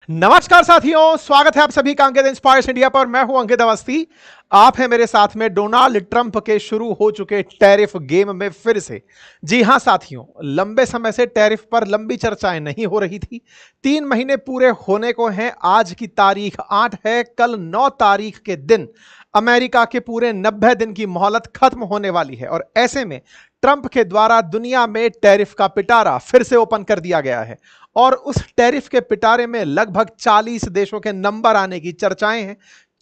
नमस्कार साथियों, स्वागत है आप सभी का अंकित इंस्पायर्स इंडिया पर। मैं हूं अंकित अवस्थी। आप हैं मेरे साथ में डोनाल्ड ट्रंप के शुरू हो चुके टैरिफ गेम में फिर से। जी हां साथियों, लंबे समय से टैरिफ पर लंबी चर्चाएं नहीं हो रही थी। 3 महीने पूरे होने को हैं। आज की तारीख 8 है। कल 9 तारीख के दिन अमेरिका के पूरे 90 दिन की मोहलत खत्म होने वाली है और ऐसे में ट्रंप के द्वारा दुनिया में टैरिफ का पिटारा फिर से ओपन कर दिया गया है और उस टैरिफ के पिटारे में लगभग 40 देशों के नंबर आने की चर्चाएं हैं।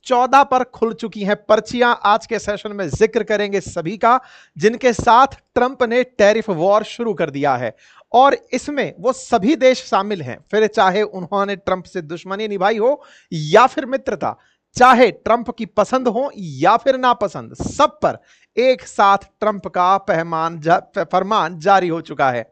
14 पर खुल चुकी हैं पर्चियां। आज के सेशन में जिक्र करेंगे सभी का जिनके साथ ट्रंप ने टैरिफ वॉर शुरू कर दिया है और इसमें वो सभी देश शामिल हैं, फिर चाहे उन्होंने ट्रंप से दुश्मनी निभाई हो या फिर मित्रता, चाहे ट्रंप की पसंद हो या फिर नापसंद, सब पर एक साथ ट्रंप का फरमान जारी हो चुका है।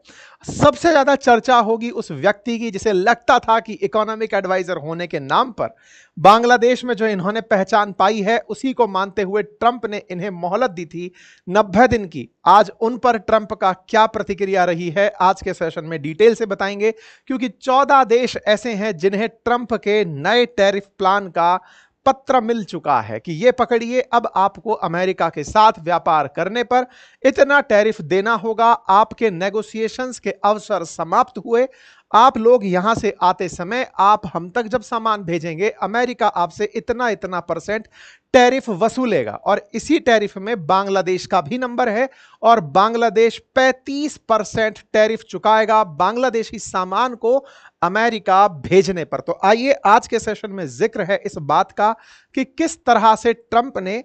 सबसे ज्यादा चर्चा होगी उस व्यक्ति की जिसे लगता था कि इकोनॉमिक एडवाइजर होने के नाम पर बांग्लादेश में जो इन्होंने पहचान पाई है उसी को मानते हुए ट्रंप ने इन्हें मोहलत दी थी 90 दिन की। आज उन पर ट्रंप का क्या प्रतिक्रिया रही है आज के सेशन में डिटेल से बताएंगे, क्योंकि 14 देश ऐसे हैं जिन्हें ट्रंप के नए टैरिफ प्लान का पत्र मिल चुका है कि ये पकड़िए, अब आपको अमेरिका के साथ व्यापार करने पर इतना टैरिफ देना होगा। आपके नेगोशिएशंस के अवसर समाप्त हुए। आप लोग यहां से आते समय आप हम तक जब सामान भेजेंगे अमेरिका आपसे इतना इतना परसेंट टैरिफ वसूलेगा और इसी टैरिफ में बांग्लादेश का भी नंबर है और बांग्लादेश 35% टैरिफ चुकाएगा बांग्लादेशी सामान को अमेरिका भेजने पर। तो आइए आज के सेशन में जिक्र है इस बात का कि किस तरह से ट्रंप ने,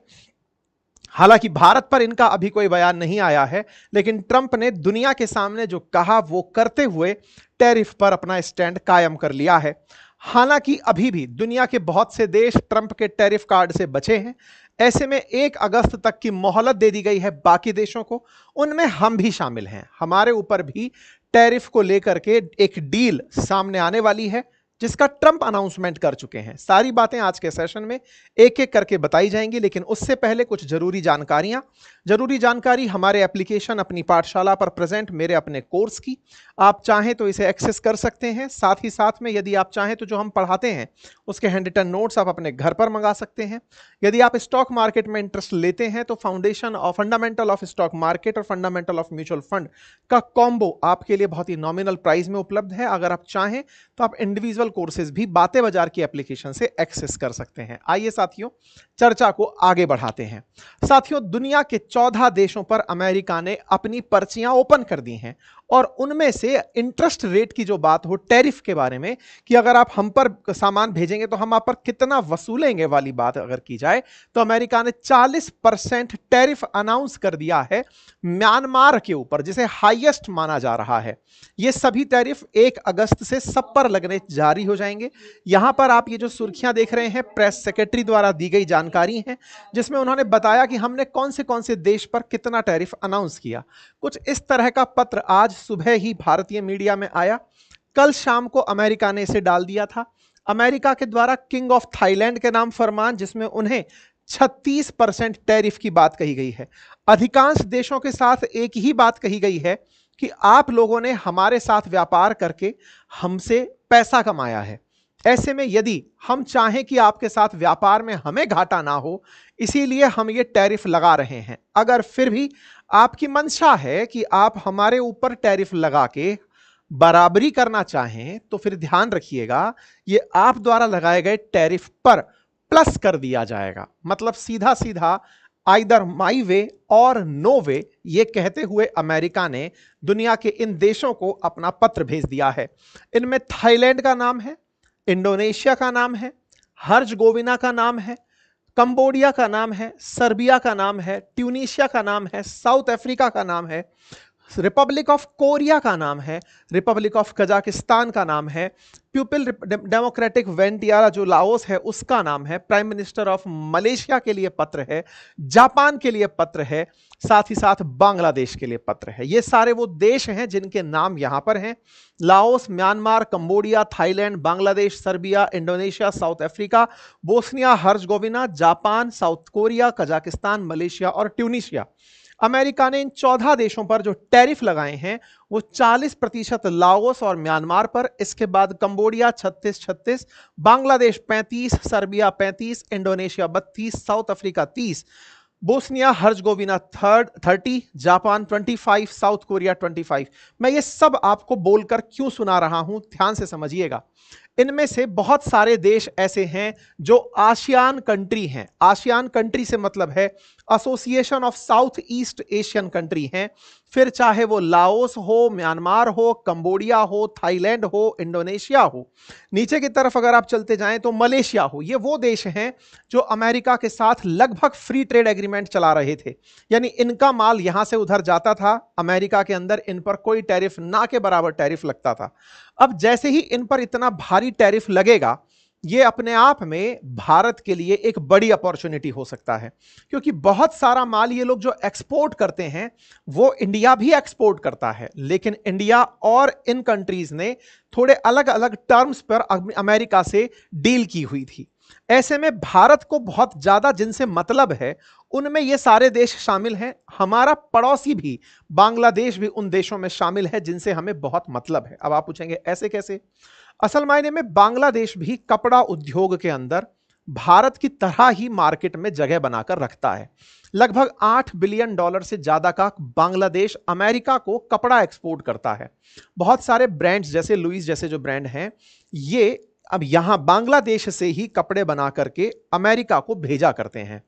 हालांकि भारत पर इनका अभी कोई बयान नहीं आया है, लेकिन ट्रंप ने दुनिया के सामने जो कहा वो करते हुए टैरिफ पर अपना स्टैंड कायम कर लिया है। हालांकि अभी भी दुनिया के बहुत से देश ट्रंप के टैरिफ कार्ड से बचे हैं। ऐसे में 1 अगस्त तक की मोहलत दे दी गई है बाकी देशों को, उनमें हम भी शामिल हैं। हमारे ऊपर भी टैरिफ को लेकर के एक डील सामने आने वाली है जिसका ट्रंप अनाउंसमेंट कर चुके हैं। सारी बातें आज के सेशन में एक एक करके बताई जाएंगी, लेकिन उससे पहले कुछ जरूरी जानकारी हमारे एप्लीकेशन अपनी पाठशाला पर प्रेजेंट मेरे अपने कोर्स की। आप चाहें तो इसे एक्सेस कर सकते हैं। साथ ही साथ में यदि आप चाहें तो जो हम पढ़ाते हैं उसके हैंड रिटन नोट्स आप अपने घर पर मंगा सकते हैं। यदि आप स्टॉक मार्केट में इंटरेस्ट लेते हैं तो फंडामेंटल ऑफ स्टॉक मार्केट और फंडामेंटल ऑफ म्यूचुअल फंड का कॉम्बो आपके लिए बहुत ही नॉमिनल प्राइस में उपलब्ध है। अगर आप चाहें तो आप इंडिविजुअल कोर्सेज भी बातें बाजार की एप्लीकेशन से एक्सेस कर सकते हैं। आइए साथियों, चर्चा को आगे बढ़ाते हैं। साथियों, दुनिया के 14 देशों पर अमेरिका ने अपनी पर्चियां ओपन कर दी हैं और उनमें से इंटरेस्ट रेट की जो बात हो, टैरिफ के बारे में कि अगर आप हम पर सामान भेजेंगे तो हम आप पर कितना वसूलेंगे वाली बात अगर की जाए तो अमेरिका ने 40% टैरिफ अनाउंस कर दिया है म्यांमार के ऊपर, जिसे हाईएस्ट माना जा रहा है। ये सभी टैरिफ 1 अगस्त से सब पर लगने जारी हो जाएंगे। यहां पर आप ये जो सुर्खियां देख रहे हैं प्रेस सेक्रेटरी द्वारा दी गई जानकारी है, जिसमें उन्होंने बताया कि हमने कौन से देश पर कितना टैरिफ अनाउंस किया। कुछ इस तरह का पत्र आज सुबह ही भारतीय मीडिया में आया। कल शाम को अमेरिका ने इसे डाल दिया था। अमेरिका के द्वारा किंग ऑफ थाईलैंड के नाम फरमान, जिसमें उन्हें 36% टैरिफ की बात कही गई है। अधिकांश देशों के साथ एक ही बात कही गई है कि आप लोगों ने हमारे साथ व्यापार करके हमसे पैसा कमाया है। ऐसे में यदि हम चाहें कि आपके साथ व्यापार में हमें घाटा ना हो, इसीलिए हम ये टैरिफ लगा रहे हैं। अगर फिर भी आपकी मंशा है कि आप हमारे ऊपर टैरिफ लगा के बराबरी करना चाहें तो फिर ध्यान रखिएगा, ये आप द्वारा लगाए गए टैरिफ पर प्लस कर दिया जाएगा। मतलब सीधा सीधा आइदर माई वे और नो वे, ये कहते हुए अमेरिका ने दुनिया के इन देशों को अपना पत्र भेज दिया है। इनमें थाईलैंड का नाम है, इंडोनेशिया का नाम है, हर्जगोविना का नाम है, कंबोडिया का नाम है, सर्बिया का नाम है, ट्यूनीशिया का नाम है, साउथ अफ्रीका का नाम है, रिपब्लिक ऑफ कोरिया का नाम है, रिपब्लिक ऑफ कजाकिस्तान का नाम है, पीपल डेमोक्रेटिक वेंटियारा जो लाओस है उसका नाम है, प्राइम मिनिस्टर ऑफ मलेशिया के लिए पत्र है, जापान के लिए पत्र है, साथ ही साथ बांग्लादेश के लिए पत्र है। ये सारे वो देश हैं जिनके नाम यहां पर हैं। Laos, Myanmar, Cambodia, Thailand, Bangladesh, Serbia, Indonesia, South Africa, Bosnia Herzegovina, Japan, South Korea, Kazakhstan, Malaysia और ट्यूनीशिया। अमेरिका ने इन 14 देशों पर जो टैरिफ लगाए हैं वो 40% लाओस और म्यांमार पर, इसके बाद Cambodia 36, Bangladesh 35, Serbia 35, Indonesia 32, South Africa 30, Bosnia Herzegovina 30, Japan 25, South Korea 25। मैं ये सब आपको बोलकर क्यों सुना रहा हूं, ध्यान से समझिएगा। इनमें से बहुत सारे देश ऐसे हैं जो आसियान कंट्री हैं। आसियान कंट्री से मतलब है association of south east Asian country हैं। फिर चाहे वो लाओस हो, म्यांमार हो, कंबोडिया हो, थाईलैंड हो, इंडोनेशिया हो, नीचे की तरफ अगर आप चलते जाएं तो मलेशिया हो। ये वो देश हैं जो अमेरिका के साथ लगभग फ्री ट्रेड एग्रीमेंट चला रहे थे, यानी इनका माल यहां से उधर जाता था, अमेरिका के अंदर इन पर कोई टैरिफ ना के बराबर टैरिफ लगता था। अब जैसे ही इन पर इतना भारी टैरिफ लगेगा, ये अपने आप में भारत के लिए एक बड़ी अपॉर्चुनिटी हो सकता है, क्योंकि बहुत सारा माल ये लोग जो एक्सपोर्ट करते हैं वो इंडिया भी एक्सपोर्ट करता है, लेकिन इंडिया और इन कंट्रीज ने थोड़े अलग अलग टर्म्स पर अमेरिका से डील की हुई थी। ऐसे में भारत को बहुत ज्यादा जिनसे मतलब है उनमें ये सारे देश शामिल हैं। हमारा पड़ोसी भी बांग्लादेश भी उन देशों में शामिल है जिनसे हमें बहुत मतलब है। अब आप पूछेंगे ऐसे कैसे? असल मायने में बांग्लादेश भी कपड़ा उद्योग के अंदर भारत की तरह ही मार्केट में जगह बनाकर रखता है। लगभग $8 बिलियन से ज्यादा का बांग्लादेश अमेरिका को कपड़ा एक्सपोर्ट करता है। बहुत सारे ब्रांड्स जैसे लुइस जैसे जो ब्रांड हैं, ये अब यहां बांग्लादेश से ही कपड़े बना करके अमेरिका को भेजा करते हैं।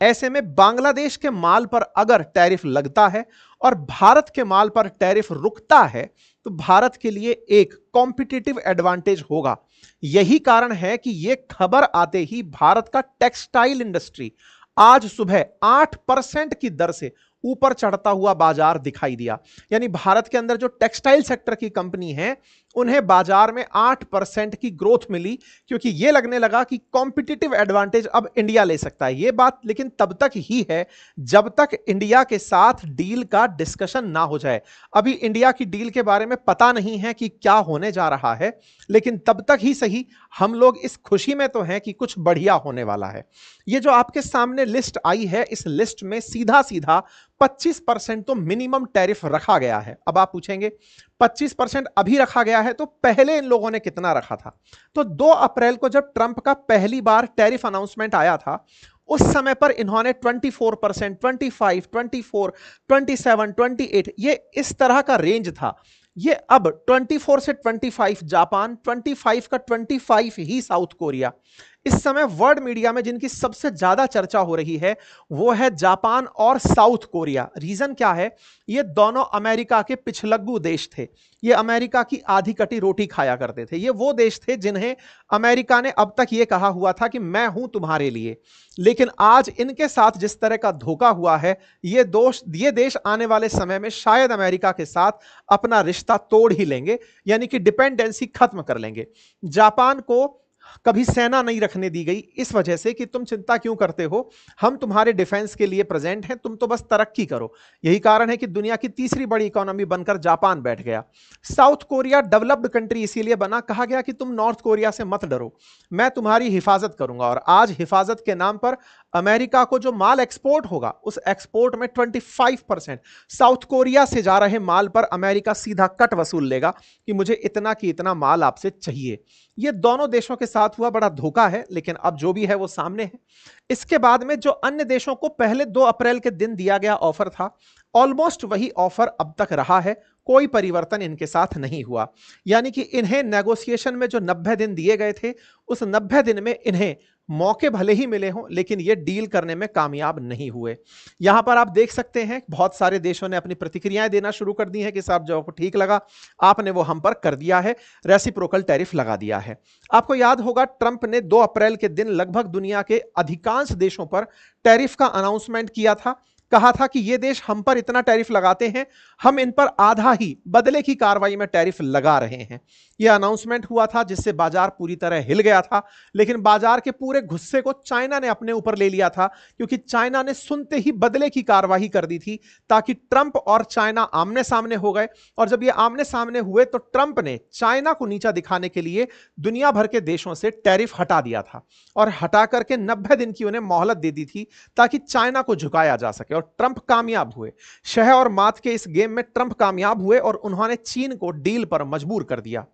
ऐसे में बांग्लादेश के माल पर अगर टैरिफ लगता है और भारत के माल पर टैरिफ रुकता है तो भारत के लिए एक कॉम्पिटिटिव एडवांटेज होगा। यही कारण है कि यह खबर आते ही भारत का टेक्सटाइल इंडस्ट्री आज सुबह 8% की दर से ऊपर चढ़ता हुआ बाजार दिखाई दिया। यानी भारत के अंदर जो टेक्सटाइल सेक्टर की कंपनी है उन्हें बाजार में 8% की ग्रोथ मिली, क्योंकि यह लगने लगा कि कॉम्पिटिटिव एडवांटेज अब इंडिया ले सकता है। यह बात लेकिन तब तक ही है जब तक इंडिया के साथ डील का डिस्कशन ना हो जाए। अभी इंडिया की डील के बारे में पता नहीं है कि क्या होने जा रहा है, लेकिन तब तक ही सही हम लोग इस खुशी में तो हैं कि कुछ बढ़िया होने वाला है। ये जो आपके सामने लिस्ट आई है, इस लिस्ट में सीधा सीधा 25% तो मिनिमम टैरिफ रखा गया है। अब आप पूछेंगे 25% अभी रखा गया है तो पहले इन लोगों ने कितना रखा था? तो 2 अप्रैल को जब ट्रंप का पहली बार टैरिफ अनाउंसमेंट आया था, उस समय पर इन्होंने 24%, 25, 24, 27, 28 ये इस तरह का रेंज था। ये अब 24 से 25 जापान, 25 का 25 ही साउथ कोरिया। इस समय वर्ल्ड मीडिया में जिनकी सबसे ज्यादा चर्चा हो रही है वो है जापान और साउथ कोरिया। रीजन क्या है? ये दोनों अमेरिका के पिछलग्गू देश थे। ये अमेरिका की आधी कटी रोटी खाया करते थे। ये वो देश थे जिन्हें अमेरिका ने अब तक ये कहा हुआ था कि मैं हूं तुम्हारे लिए, लेकिन आज इनके साथ जिस तरह का धोखा हुआ है, ये देश आने वाले समय में शायद अमेरिका के साथ अपना रिश्ता तोड़ ही लेंगे, यानी कि डिपेंडेंसी खत्म कर लेंगे। जापान को कभी सेना नहीं रखने दी गई इस वजह से कि तुम चिंता क्यों करते हो, हम तुम्हारे डिफेंस के लिए प्रेजेंट हैं, तुम तो बस तरक्की करो। यही कारण है कि दुनिया की तीसरी बड़ी इकोनॉमी बनकर जापान बैठ गया। साउथ कोरिया डेवलप्ड कंट्री इसीलिए बना, कहा गया कि तुम नॉर्थ कोरिया से मत डरो, मैं तुम्हारी हिफाजत करूंगा। और आज हिफाजत के नाम पर अमेरिका को जो माल एक्सपोर्ट होगा उस एक्सपोर्ट में 25% साउथ कोरिया से जा रहे माल पर अमेरिका सीधा कट वसूल लेगा कि मुझे इतना की इतना माल आपसे चाहिए। ये दोनों देशों के साथ हुआ बड़ा धोखा है, लेकिन अब जो भी है वो सामने है। इसके बाद में जो अन्य देशों को पहले 2 अप्रैल के दिन दिया गया ऑफर था, ऑलमोस्ट वही ऑफर अब तक रहा है, कोई परिवर्तन इनके साथ नहीं हुआ। यानी कि इन्हें नेगोशिएशन में जो 90 दिन दिए गए थे उस 90 दिन में इन्हें मौके भले ही मिले हों, लेकिन ये डील करने में कामयाब नहीं हुए। यहां पर आप देख सकते हैं बहुत सारे देशों ने अपनी प्रतिक्रियाएं देना शुरू कर दी हैं कि साहब जो आपको ठीक लगा आपने वो हम पर कर दिया है, रेसिप्रोकल टैरिफ लगा दिया है। आपको याद होगा ट्रंप ने 2 अप्रैल के दिन लगभग दुनिया के अधिकांश देशों पर टैरिफ का अनाउंसमेंट किया था। कहा था कि ये देश हम पर इतना टैरिफ लगाते हैं, हम इन पर आधा ही बदले की कार्रवाई में टैरिफ लगा रहे हैं। यह अनाउंसमेंट हुआ था जिससे बाजार पूरी तरह हिल गया था, लेकिन बाजार के पूरे गुस्से को चाइना ने अपने ऊपर ले लिया था, क्योंकि चाइना ने सुनते ही बदले की कार्रवाई कर दी थी ताकि ट्रंप और चाइना आमने सामने हो गए। और जब ये आमने सामने हुए तो ट्रंप ने चाइना को नीचा दिखाने के लिए दुनिया भर के देशों से टैरिफ हटा दिया था और हटा करके 90 दिन की उन्हें मोहलत दे दी थी ताकि चाइना को झुकाया जा सके। और और ट्रंप कामयाब हुए। शह और मात के इस गेम में ट्रंप कामयाब हुए और उन्होंने चीन को डील पर मजबूर कर दिया।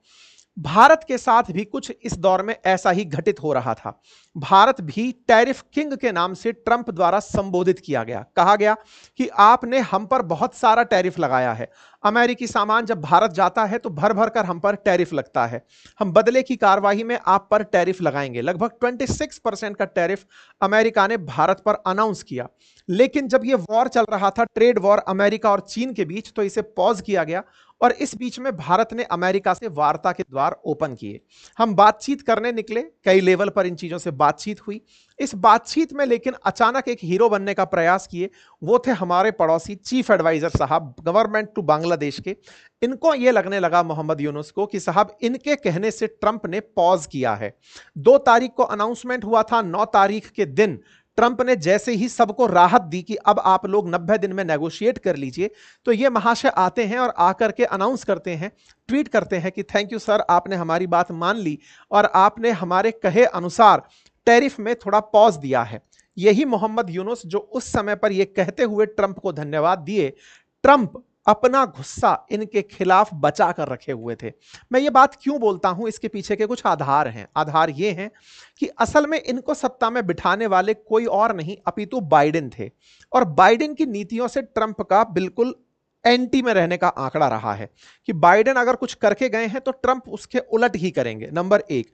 भारत के साथ भी कुछ इस दौर में ऐसा ही घटित हो रहा था। भारत भी टैरिफ किंग के नाम से ट्रंप द्वारा संबोधित किया गया। कहा गया कि आपने हम पर बहुत सारा टैरिफ लगाया है। अमेरिकी सामान जब भारत जाता है तो भर भर कर हम पर टैरिफ लगता है। हम बदले की कार्रवाई में आप पर टैरिफ लगाएंगे। लगभग 26% का टैरिफ अमेरिका ने भारत पर अनाउंस किया। लेकिन जब यह वॉर चल रहा था, ट्रेड वॉर अमेरिका और चीन के बीच, तो इसे पॉज किया गया और इस बीच में भारत ने अमेरिका से वार्ता के द्वार ओपन किए। हम बातचीत करने निकले, कई लेवल पर इन चीजों से बातचीत हुई। इस बातचीत में लेकिन अचानक एक हीरो बनने का प्रयास किए। वो थे हमारे पड़ोसी चीफ एडवाइजर साहब, गवर्नमेंट टू बांग्लादेश के। इनको यह लगने लगा मोहम्मद यूनुस को कि साहब इनके कहने से ट्रंप ने पॉज किया है। 2 तारीख को अनाउंसमेंट हुआ था, 9 तारीख के दिन ट्रंप ने जैसे ही सबको राहत दी कि अब आप लोग 90 दिन में नेगोशिएट कर लीजिए, तो ये महाशय आते हैं और आकर के अनाउंस करते हैं, ट्वीट करते हैं कि थैंक यू सर, आपने हमारी बात मान ली और आपने हमारे कहे अनुसार टैरिफ में थोड़ा पॉज दिया है। यही मोहम्मद यूनुस जो उस समय पर यह कहते हुए ट्रंप को धन्यवाद दिए, ट्रंप अपना गुस्सा इनके खिलाफ बचा कर रखे हुए थे। मैं ये बात क्यों बोलता हूं, इसके पीछे के कुछ आधार हैं। आधार ये हैं कि असल में इनको सत्ता में बिठाने वाले कोई और नहीं अपितु बाइडेन थे और बाइडेन की नीतियों से ट्रंप का बिल्कुल एंटी में रहने का आंकड़ा रहा है कि बाइडेन अगर कुछ करके गए हैं तो ट्रंप उसके उलट ही करेंगे। नंबर 1,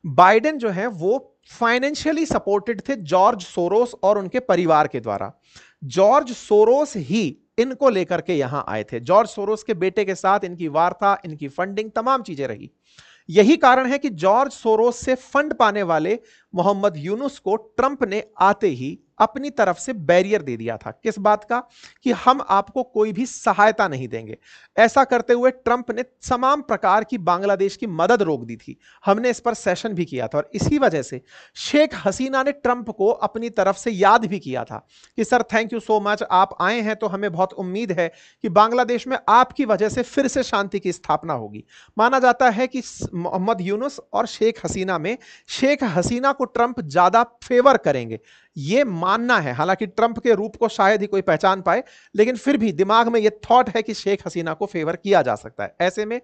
बाइडेन जो है वो फाइनेंशियली सपोर्टेड थे जॉर्ज सोरोस और उनके परिवार के द्वारा। जॉर्ज सोरोस ही इनको लेकर के यहां आए थे। जॉर्ज सोरोस के बेटे के साथ इनकी वार्ता, इनकी फंडिंग, तमाम चीजें रही। यही कारण है कि जॉर्ज सोरोस से फंड पाने वाले मोहम्मद यूनुस को ट्रंप ने आते ही अपनी तरफ से बैरियर दे दिया था। किस बात का? कि हम आपको कोई भी सहायता नहीं देंगे। ऐसा करते हुए ट्रंप ने तमाम प्रकार की बांग्लादेश की मदद रोक दी थी। हमने इस पर सेशन भी किया था और इसी वजह से शेख हसीना ने ट्रंप को अपनी तरफ से याद भी किया था कि sir thank you so much, आप आए हैं तो हमें बहुत उम्मीद है कि बांग्लादेश में आपकी वजह से फिर से शांति की स्थापना होगी। माना जाता है कि मोहम्मद यूनुस और शेख हसीना में शेख हसीना को ट्रंप ज्यादा फेवर करेंगे, यह मानना है। हालांकि ट्रंप के रूप को शायद ही कोई पहचान पाए, लेकिन फिर भी दिमाग में यह थॉट है कि शेख हसीना को फेवर किया जा सकता है। ऐसे में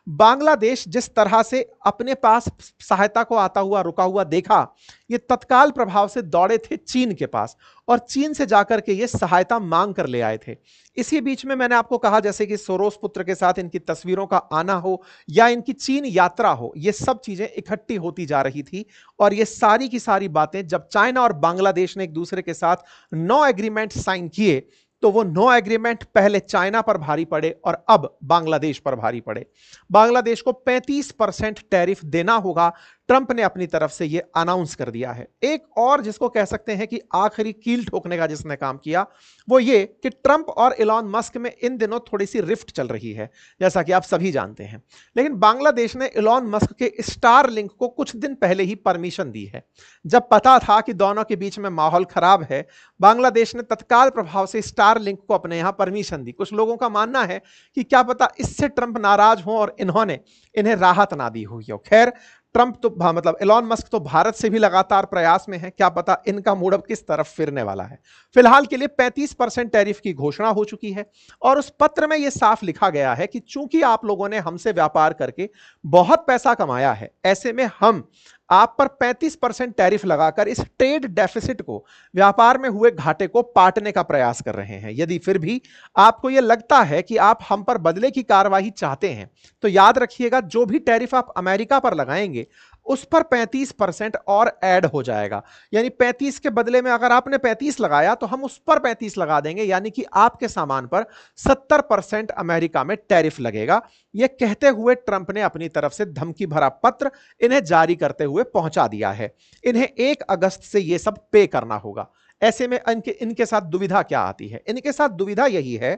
बांग्लादेश जिस तरह से अपने पास सहायता को आता हुआ रुका हुआ देखा, ये तत्काल प्रभाव से दौड़े थे चीन के पास और चीन से जाकर के ये सहायता मांग कर ले आए थे। इसी बीच में मैंने आपको कहा जैसे कि सोरोस पुत्र के साथ इनकी तस्वीरों का आना हो या इनकी चीन यात्रा हो, ये सब चीजें इकट्ठी होती जा रही थी और ये सारी की सारी बातें जब चाइना और बांग्लादेश ने एक दूसरे के साथ 9 एग्रीमेंट साइन किए तो वो 9 एग्रीमेंट पहले चाइना पर भारी पड़े और अब बांग्लादेश पर भारी पड़े। बांग्लादेश को 35% टैरिफ देना होगा, ट्रंप ने अपनी तरफ से यह अनाउंस कर दिया है। एक और जिसको कह सकते हैं कि आखिरी कील ठोकने का जिसने काम किया, वो ये कि ट्रंप और इलॉन मस्क में इन दिनों थोड़ी सी रिफ्ट चल रही है, जैसा कि आप सभी जानते हैं। लेकिन बांग्लादेश ने इलॉन मस्क के स्टार लिंक को कुछ दिन पहले ही परमिशन दी है। जब पता था कि दोनों के बीच में माहौल खराब है, बांग्लादेश ने तत्काल प्रभाव से स्टार लिंक को अपने यहां परमिशन दी। कुछ लोगों का मानना है कि क्या पता इससे ट्रंप नाराज हो और इन्हें राहत ना दी हुई हो। खैर, ट्रंप तो मतलब इलॉन मस्क तो भारत से भी लगातार प्रयास में है, क्या पता इनका मूड अब किस तरफ फिरने वाला है। फिलहाल के लिए 35% टैरिफ की घोषणा हो चुकी है और उस पत्र में यह साफ लिखा गया है कि चूंकि आप लोगों ने हमसे व्यापार करके बहुत पैसा कमाया है, ऐसे में हम आप पर 35% टैरिफ लगाकर इस ट्रेड डेफिसिट को, व्यापार में हुए घाटे को पाटने का प्रयास कर रहे हैं। यदि फिर भी आपको यह लगता है कि आप हम पर बदले की कार्रवाई चाहते हैं, तो याद रखिएगा जो भी टैरिफ आप अमेरिका पर लगाएंगे उस पर 35% और ऐड हो जाएगा। यानी 35 के बदले में अगर आपने 35 लगाया तो हम उस पर 35 लगा देंगे, यानी कि आपके सामान पर 70% अमेरिका में टैरिफ लगेगा। यह कहते हुए ट्रंप ने अपनी तरफ से धमकी भरा पत्र इन्हें जारी करते हुए पहुंचा दिया है। इन्हें 1 अगस्त से यह सब पे करना होगा। ऐसे में इनके साथ दुविधा क्या आती है? इनके साथ दुविधा यही है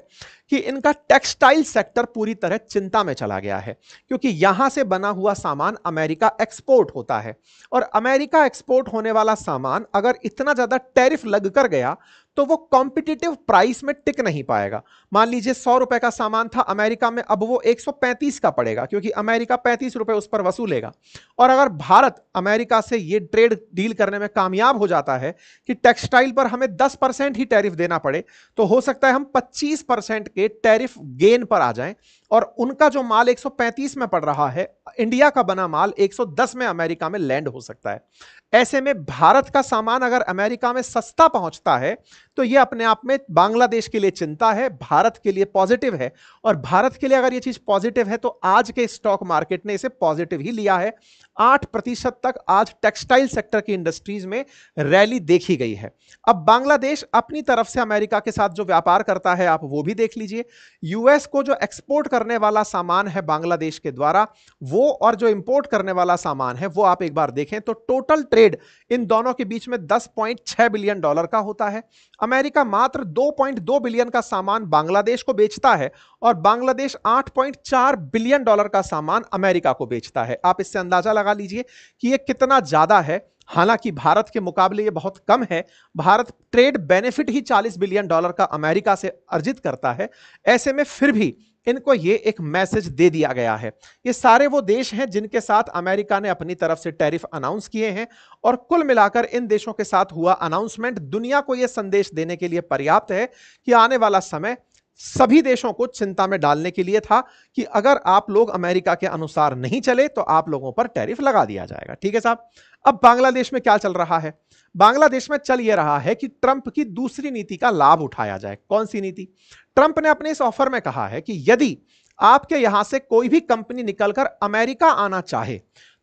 कि इनका टेक्सटाइल सेक्टर पूरी तरह चिंता में चला गया है, क्योंकि यहां से बना हुआ सामान अमेरिका एक्सपोर्ट होता है और अमेरिका एक्सपोर्ट होने वाला सामान अगर इतना ज्यादा टैरिफ लग कर गया तो वो कॉम्पिटिटिव प्राइस में टिक नहीं पाएगा। मान लीजिए 100 रुपए का सामान था अमेरिका में, अब वो 135 का पड़ेगा, क्योंकि अमेरिका 35 रुपए उस पर वसूलेगा। और अगर भारत अमेरिका से ये ट्रेड डील करने में कामयाब हो जाता है कि टेक्सटाइल पर हमें 10% ही टैरिफ देना पड़े, तो हो सकता है हम 25% के टैरिफ गेन पर आ जाएं और उनका जो माल 135 में पड़ रहा है, इंडिया का बना माल 110 में अमेरिका में लैंड हो सकता है। ऐसे में भारत का सामान अगर अमेरिका में सस्ता पहुंचता है तो यह अपने आप में बांग्लादेश के लिए चिंता है, भारत के लिए पॉजिटिव है। और भारत के लिए अगर यह चीज पॉजिटिव है तो आज के स्टॉक मार्केट ने इसे पॉजिटिव ही लिया है। 8% तक आज टेक्सटाइल सेक्टर की इंडस्ट्रीज में रैली देखी गई है। अब बांग्लादेश अपनी तरफ से अमेरिका के साथ जो व्यापार करता है आप वो भी देख लीजिए। यूएस को जो एक्सपोर्ट करने वाला सामान है बांग्लादेश के द्वारा, वो और जो इंपोर्ट करने वाला सामान है वो आप एक बार देखें तो टोटल ट्रेड इन दोनों के बीच में $10.6 बिलियन का होता है। अमेरिका मात्र 2.2 बिलियन का सामान बांग्लादेश को बेचता है और बांग्लादेश 8.4 बिलियन डॉलर का सामान अमेरिका को बेचता है। आप इससे अंदाजा लगा लीजिए कि यह कितना ज्यादा है। हालांकि भारत के मुकाबले यह बहुत कम है। भारत ट्रेड बेनिफिट ही $40 बिलियन का अमेरिका से अर्जित करता है। ऐसे में फिर भी इनको ये एक मैसेज दे दिया गया है। ये सारे वो देश हैं जिनके साथ अमेरिका ने अपनी तरफ से टैरिफ अनाउंस किए हैं और कुल मिलाकर इन देशों के साथ हुआ अनाउंसमेंट दुनिया को यह संदेश देने के लिए पर्याप्त है कि आने वाला समय सभी देशों को चिंता में डालने के लिए था कि अगर आप लोग अमेरिका के अनुसार नहीं चले तो आप लोगों पर टैरिफ लगा दिया जाएगा। ठीक है साहब। अब बांग्लादेश में क्या चल रहा है? बांग्लादेश में चल यह रहा है कि ट्रंप की दूसरी नीति का लाभ उठाया जाए। कौन सी नीति? ट्रंप ने अपने इस ऑफर में कहा है कि यदि आपके यहां से कोई भी कंपनी निकलकर अमेरिका आना चाहे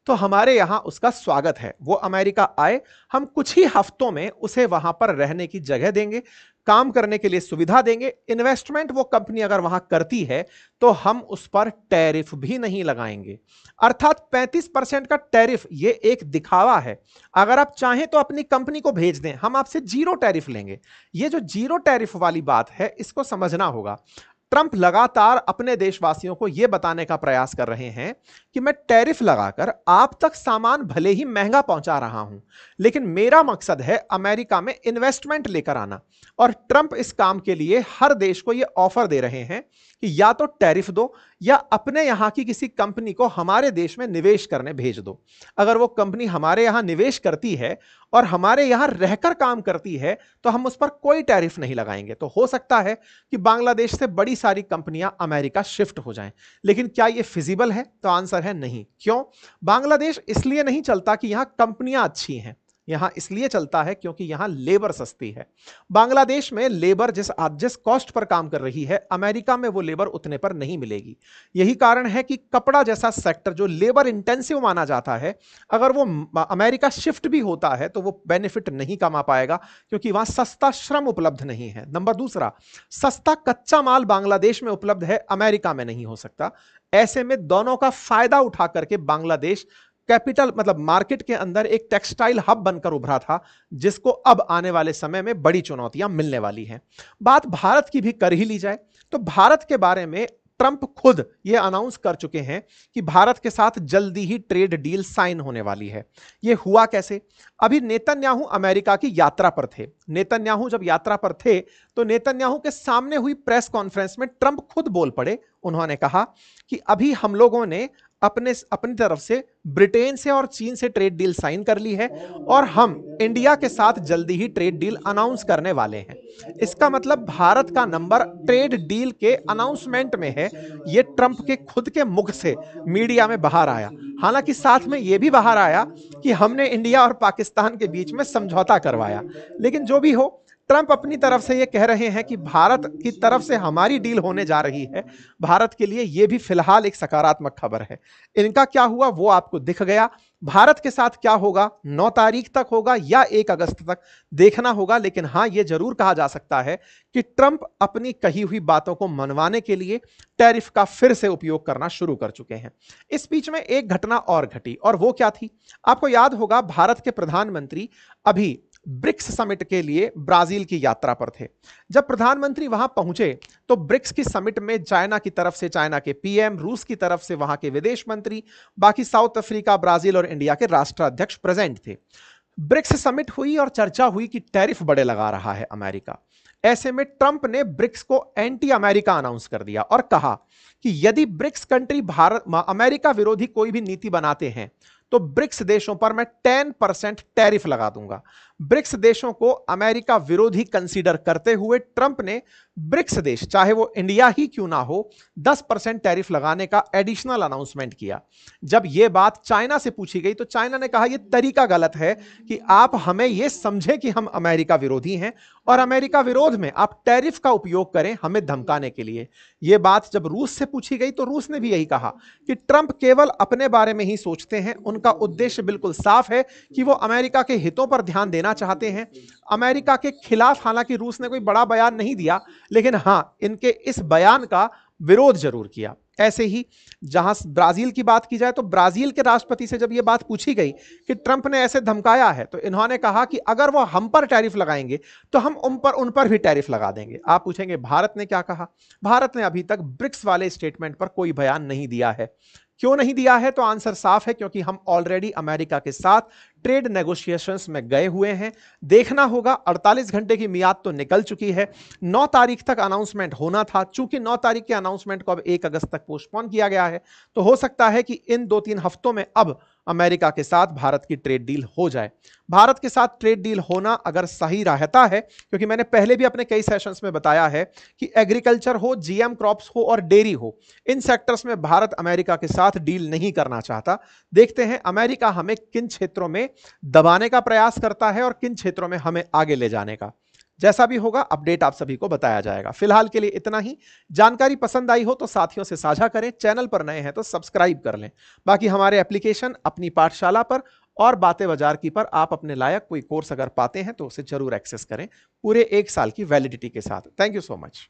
तो हमारे यहां उसका स्वागत है। वो अमेरिका आए, हम कुछ ही हफ्तों में उसे वहां पर रहने की जगह देंगे, काम करने के लिए सुविधा देंगे। इन्वेस्टमेंट वो कंपनी अगर वहां करती है तो हम उस पर टैरिफ भी नहीं लगाएंगे। अर्थात 35% का टैरिफ ये एक दिखावा है। अगर आप चाहें तो अपनी कंपनी को भेज दें, हम आपसे जीरो टैरिफ लेंगे। ये जो जीरो टैरिफ वाली बात है इसको समझना होगा। ट्रंप लगातार अपने देशवासियों को यह बताने का प्रयास कर रहे हैं कि मैं टैरिफ लगाकर आप तक सामान भले ही महंगा पहुंचा रहा हूं, लेकिन मेरा मकसद है अमेरिका में इन्वेस्टमेंट लेकर आना। और ट्रंप इस काम के लिए हर देश को यह ऑफर दे रहे हैं कि या तो टैरिफ दो या अपने यहां की किसी कंपनी को हमारे देश में निवेश करने भेज दो। अगर वो कंपनी हमारे यहां निवेश करती है और हमारे यहां रहकर काम करती है तो हम उस पर कोई टैरिफ नहीं लगाएंगे। तो हो सकता है कि बांग्लादेश से बड़ी सारी कंपनियां अमेरिका शिफ्ट हो जाएं। लेकिन क्या यह फिजिबल है? तो आंसर है नहीं। क्यों? बांग्लादेश इसलिए नहीं चलता कि यहां कंपनियां अच्छी हैं, यहां इसलिए चलता है क्योंकि यहां लेबर सस्ती है। बांग्लादेश में लेबर जिस कॉस्ट पर काम कर रही है, अमेरिका में वो लेबर उतने पर नहीं मिलेगी। यही कारण है कि कपड़ा जैसा सेक्टर जो लेबर इंटेंसिव माना जाता है, अगर वो अमेरिका शिफ्ट भी होता है तो वो बेनिफिट नहीं कमा पाएगा क्योंकि वहां सस्ता श्रम उपलब्ध नहीं है। नंबर दूसरा, सस्ता कच्चा माल बांग्लादेश में उपलब्ध है, अमेरिका में नहीं हो सकता। ऐसे में दोनों का फायदा उठा करके बांग्लादेश कैपिटल मतलब मार्केट के अंदर एक टेक्सटाइल हब बनकर उभरा था, जिसको अब आने वाले समय में बड़ी चुनौतियां मिलने वाली हैं। बात भारत की भी कर ही ली जाए तो भारत के बारे में ट्रंप खुद यह अनाउंस कर चुके हैं कि भारत के साथ जल्दी ही ट्रेड डील साइन होने वाली है। यह हुआ कैसे? अभी नेतन्याहू अमेरिका की यात्रा पर थे। नेतन्याहू जब यात्रा पर थे तो नेतन्याहू के सामने हुई प्रेस कॉन्फ्रेंस में ट्रंप खुद बोल पड़े। उन्होंने कहा कि अभी हम लोगों ने अपनी तरफ से ब्रिटेन से और चीन से ट्रेड डील साइन कर ली है और हम इंडिया के साथ जल्दी ही ट्रेड डील अनाउंस करने वाले हैं। इसका मतलब भारत का नंबर ट्रेड डील के अनाउंसमेंट में है। यह ट्रंप के खुद के मुख से मीडिया में बाहर आया। हालांकि साथ में यह भी बाहर आया कि हमने इंडिया और पाकिस्तान के बीच में समझौता करवाया। लेकिन जो भी हो, ट्रंप अपनी तरफ से यह कह रहे हैं कि भारत की तरफ से हमारी डील होने जा रही है। भारत के लिए यह भी फिलहाल एक सकारात्मक खबर है। इनका क्या हुआ वो आपको दिख गया। भारत के साथ क्या होगा 9 तारीख तक होगा या 1 अगस्त तक देखना होगा। लेकिन हां, यह जरूर कहा जा सकता है कि ट्रंप अपनी कही हुई बातों को मनवाने के लिए टैरिफ का फिर से उपयोग करना शुरू कर चुके हैं। इस बीच में एक घटना और घटी और वो क्या थी? आपको याद होगा भारत के प्रधानमंत्री अभी ब्रिक्स समिट के लिए ब्राजील की यात्रा पर थे। जब प्रधानमंत्री वहां पहुंचे तो ब्रिक्स की समिट में चाइना की तरफ से चाइना के पीएम, रूस की तरफ से वहां के विदेश मंत्री, बाकी साउथ अफ्रीका, ब्राजील और इंडिया के राष्ट्राध्यक्ष प्रेजेंट थे। ब्रिक्स समिट हुई और चर्चा हुई कि टैरिफ बड़े लगा रहा है अमेरिका। ऐसे में ट्रंप ने ब्रिक्स को एंटी अमेरिका अनाउंस कर दिया और कहा कि यदि ब्रिक्स कंट्री भारत अमेरिका विरोधी कोई भी नीति बनाते हैं तो ब्रिक्स देशों पर मैं 10% टैरिफ लगा दूंगा। ब्रिक्स देशों को अमेरिका विरोधी कंसीडर करते हुए ट्रंप ने ब्रिक्स देश, चाहे वो इंडिया ही क्यों ना हो, 10% टैरिफ लगाने का एडिशनल अनाउंसमेंट किया। जब यह बात चाइना से पूछी गई तो चाइना ने कहा यह तरीका गलत है कि आप हमें यह समझें कि हम अमेरिका विरोधी हैं और अमेरिका विरोध में आप टैरिफ का उपयोग करें हमें धमकाने के लिए। यह बात जब रूस से पूछी गई तो रूस ने भी यही कहा कि ट्रंप केवल अपने बारे में ही सोचते हैं, उनका उद्देश्य बिल्कुल साफ है कि वो अमेरिका के हितों पर ध्यान देना चाहते हैं। अमेरिका के खिलाफ हालांकि रूस ने कोई बड़ा बयान नहीं दिया, लेकिन हां, इनके इस बयान का विरोध जरूर किया। ऐसे ही जहां ब्राजील की बात की जाए तो ब्राजील के राष्ट्रपति से जब यह बात पूछी गई कि ट्रंप ने ऐसे धमकाया है तो इन्होंने कहा कि अगर वो हम पर टैरिफ लगाएंगे तो हम उन पर भी टैरिफ लगा देंगे। आप पूछेंगे भारत ने क्या कहा? भारत ने अभी तक ब्रिक्स वाले स्टेटमेंट पर कोई बयान नहीं दिया है। क्यों नहीं दिया है? तो आंसर साफ है, क्योंकि हम ऑलरेडी अमेरिका के साथ ट्रेड नेगोशिएशंस में गए हुए हैं। देखना होगा, 48 घंटे की मियाद तो निकल चुकी है। 9 तारीख तक अनाउंसमेंट होना था, चूंकि 9 तारीख के अनाउंसमेंट को अब 1 अगस्त तक पोस्टपोन किया गया है, तो हो सकता है कि इन 2-3 हफ्तों में अब अमेरिका के साथ भारत की ट्रेड डील हो जाए। भारत के साथ ट्रेड डील होना अगर सही रहता है, क्योंकि मैंने पहले भी अपने कई सेशंस में बताया है कि एग्रीकल्चर हो, जीएम क्रॉप्स हो और डेयरी हो, इन सेक्टर्स में भारत अमेरिका के साथ डील नहीं करना चाहता। देखते हैं अमेरिका हमें किन क्षेत्रों में दबाने का प्रयास करता है और किन क्षेत्रों में हमें आगे ले जाने का। जैसा भी होगा अपडेट आप सभी को बताया जाएगा। फिलहाल के लिए इतना ही। जानकारी पसंद आई हो तो साथियों से साझा करें, चैनल पर नए हैं तो सब्सक्राइब कर लें। बाकी हमारे एप्लीकेशन अपनी पाठशाला पर और बातें बाजार की पर आप अपने लायक कोई कोर्स अगर पाते हैं तो उसे जरूर एक्सेस करें, पूरे 1 साल की वैलिडिटी के साथ। Thank you so much.